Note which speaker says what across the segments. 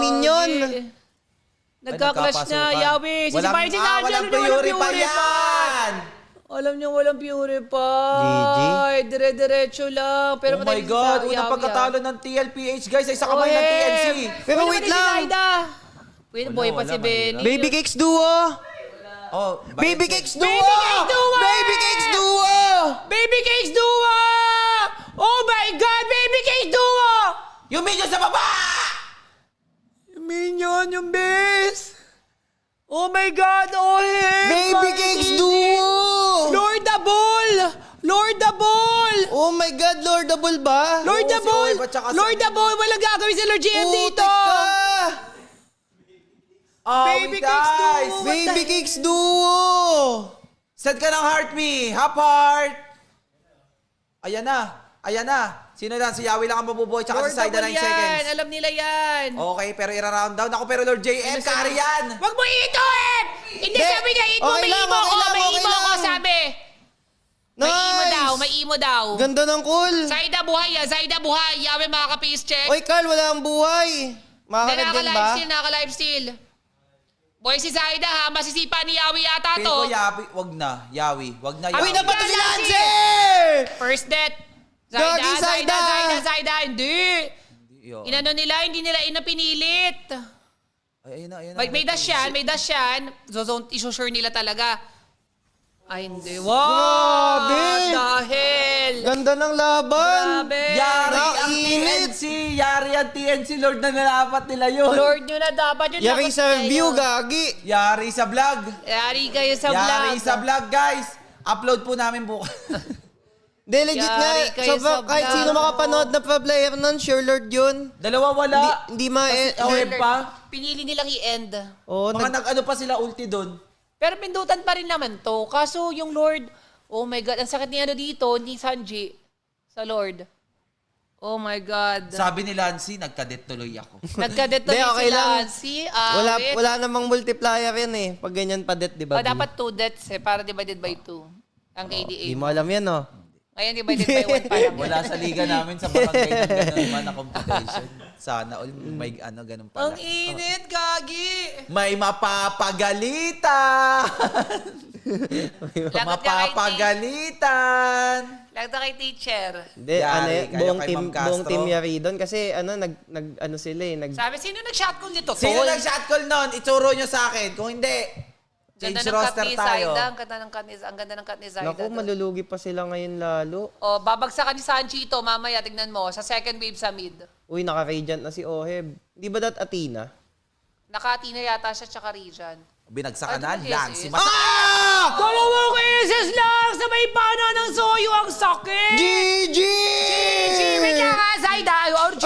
Speaker 1: minion.
Speaker 2: Nagka-clash na, Yawi. Sisipahin si Sanji.
Speaker 3: Walang purify yan.
Speaker 2: Alam niyo walang purify. Dire-diretso lang. Pero
Speaker 3: Oh my God, unang pagkatalo ng TLPH, guys, ay sa kamay ng TNC.
Speaker 1: Pero wait lang.
Speaker 2: Wait, boy pa si Benny.
Speaker 1: Baby Cakes Duo.
Speaker 3: Oh,
Speaker 1: Baby Cakes Duo.
Speaker 2: Baby Cakes Duo!
Speaker 1: Baby Cakes Duo.
Speaker 2: Baby Cakes Duo! Oh my God, Baby Cakes Duo!
Speaker 3: Yung minion sa baba!
Speaker 2: Yung minion, yung base! Oh my God, oh hey!
Speaker 1: Baby Cakes Duo.
Speaker 2: Lord the Bull! Lord the Bull!
Speaker 1: Oh my God, Lord the Bull ba?
Speaker 2: Lord the
Speaker 3: si
Speaker 2: Bull!
Speaker 3: Oib at saka si-
Speaker 2: Lord the Bull! Walang gagawin si Lord GM dito!
Speaker 1: Putik ka.
Speaker 2: Baby Cakes
Speaker 3: guys!
Speaker 2: Duo!
Speaker 1: Baby Cakes Duo.
Speaker 3: Send ka ng heart me! Half heart! Ayan na! Ayan na! Sino lang? Si Yawi lang ang mabubuhay tsaka
Speaker 2: Lord
Speaker 3: si Saida
Speaker 2: the Bull
Speaker 3: 9 seconds.
Speaker 2: yan! Alam nila yan!
Speaker 3: Okay, pero ira-round down ako. Pero Lord JM, carry yan!
Speaker 2: Wag mo itoin! Hindi,
Speaker 1: Hindi.
Speaker 2: sabi niya ito,
Speaker 1: Okay
Speaker 2: may
Speaker 1: lang,
Speaker 2: imo
Speaker 1: okay
Speaker 2: ko,
Speaker 1: lang,
Speaker 2: may
Speaker 1: okay
Speaker 2: imo ko,
Speaker 1: lang.
Speaker 2: sabi. May imo
Speaker 1: Nice.
Speaker 2: daw, may imo daw.
Speaker 1: Ganda ng cool.
Speaker 2: Zaida buhay yan, Zaida buhay. Yawe makaka-face check.
Speaker 1: Oy, Carl, wala ang buhay. Makakagad din ba?
Speaker 2: Naka-live-steal, naka-live-steal. Boy, si Zaida ha, masisipa ni Yawi yata
Speaker 3: Feel
Speaker 2: to.
Speaker 3: ko Yawi, wag na. Yawi, wag na
Speaker 1: Abi
Speaker 3: Yawi.
Speaker 1: na ba to si
Speaker 2: Lance?
Speaker 1: Lance?
Speaker 2: First death.
Speaker 1: Gagi,
Speaker 2: Zaida,
Speaker 1: Zaida.
Speaker 2: hindi.
Speaker 3: Yo.
Speaker 2: Inano nila, hindi nila inapinilit.
Speaker 3: Ay, ayun na, ayun na.
Speaker 2: May dash yan, may dash yan. Isusure nila talaga. Ay, hindi. Wow!
Speaker 1: Grabe!
Speaker 2: Dahil!
Speaker 1: Ganda ng laban.
Speaker 2: Grabe!
Speaker 3: Yari ang
Speaker 1: Nainit.
Speaker 3: TNC! Yari ang TNC! Lord na nalapat nila yun!
Speaker 2: Sa Lord nyo na dapat yun.
Speaker 1: Yari
Speaker 2: dapat
Speaker 1: sa
Speaker 2: kayo.
Speaker 1: view, gagi.
Speaker 3: Yari sa vlog!
Speaker 2: Yari kayo sa vlog.
Speaker 3: Yari sa vlog, guys! Upload po namin bukas.
Speaker 1: De, legit nga.
Speaker 2: Yari kayo
Speaker 1: So,
Speaker 2: sa
Speaker 1: kahit
Speaker 2: vlog.
Speaker 1: sino makapanood na pro-player nun, sure Lord yun.
Speaker 3: Dalawa wala.
Speaker 1: Hindi ma...
Speaker 3: OM pa.
Speaker 2: Pinili nilang i-end.
Speaker 1: Oh,
Speaker 3: Mga nag-ano pa sila ulti doon.
Speaker 2: Pero pindutan pa rin naman to. Kaso yung Lord, oh my God, ang sakit niya dito, ni Sanji, sa Lord. Oh my God.
Speaker 3: Sabi ni Lancy, nagkadet tuloy ako.
Speaker 2: Nagkadet
Speaker 1: Hindi,
Speaker 2: tuloy
Speaker 1: okay
Speaker 2: sila.
Speaker 1: lang.
Speaker 2: Si
Speaker 1: wala namang multiplier yan eh. Pag ganyan pa det, di ba?
Speaker 2: dapat 2 deaths eh, para divided by 2. Ang KDA.
Speaker 1: Di mo alam yan, no?
Speaker 2: Ngayon divided by 1 pa lang.
Speaker 3: Wala sa liga namin sa barangay ng gano'n naman na competition. Sana all may ano, ganun pala.
Speaker 2: Ang init, gagi!
Speaker 3: May mapapagalitan! Mapapagalitan!
Speaker 2: Lagda kay teacher.
Speaker 1: Hindi,
Speaker 3: Yari
Speaker 1: ano
Speaker 3: kayo
Speaker 1: buong
Speaker 3: kay
Speaker 1: team,
Speaker 3: Ma'am Castro.
Speaker 1: buong team Yari doon. Kasi ano, ano sila eh.
Speaker 2: Sabi, sino nag-shotgun nito?
Speaker 3: Sino
Speaker 2: Tol?
Speaker 3: nag-shot call nun? Ituro nyo sa akin. Kung hindi,
Speaker 2: Ganda
Speaker 3: change
Speaker 2: ng cut
Speaker 3: roster
Speaker 2: ni
Speaker 3: tayo.
Speaker 2: Zaida. Ang ganda ng cut ni, ang ganda ng cut ni Zaida.
Speaker 1: Naku,
Speaker 2: doon.
Speaker 1: malulugi pa sila ngayon lalo.
Speaker 2: Oh, babagsakan ni Sanji ito. Mamaya, tignan mo. Sa second wave sa mid.
Speaker 1: Uy, naka-radiant na si Oheb. Di ba dat Athena?
Speaker 2: Naka-Athena yata siya tsaka Regen.
Speaker 3: Binagsakan na
Speaker 2: Ano
Speaker 3: lang.
Speaker 2: yes,
Speaker 3: Si
Speaker 2: eh?
Speaker 3: Masa...
Speaker 2: Dalawang cases lang sa may pana ng soyo ang sakit!
Speaker 1: GG!
Speaker 2: Wait lang ha, Zaida! Or G!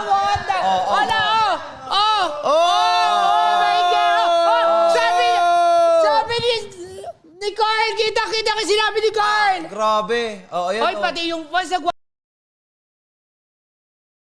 Speaker 2: What the? Wala, oh! Oh my God! Oh! Sabi ni Carl! Kita-kita kasi sinabi ni Carl!
Speaker 3: Grabe. Oo, yun.
Speaker 2: Hoy, pati yung fans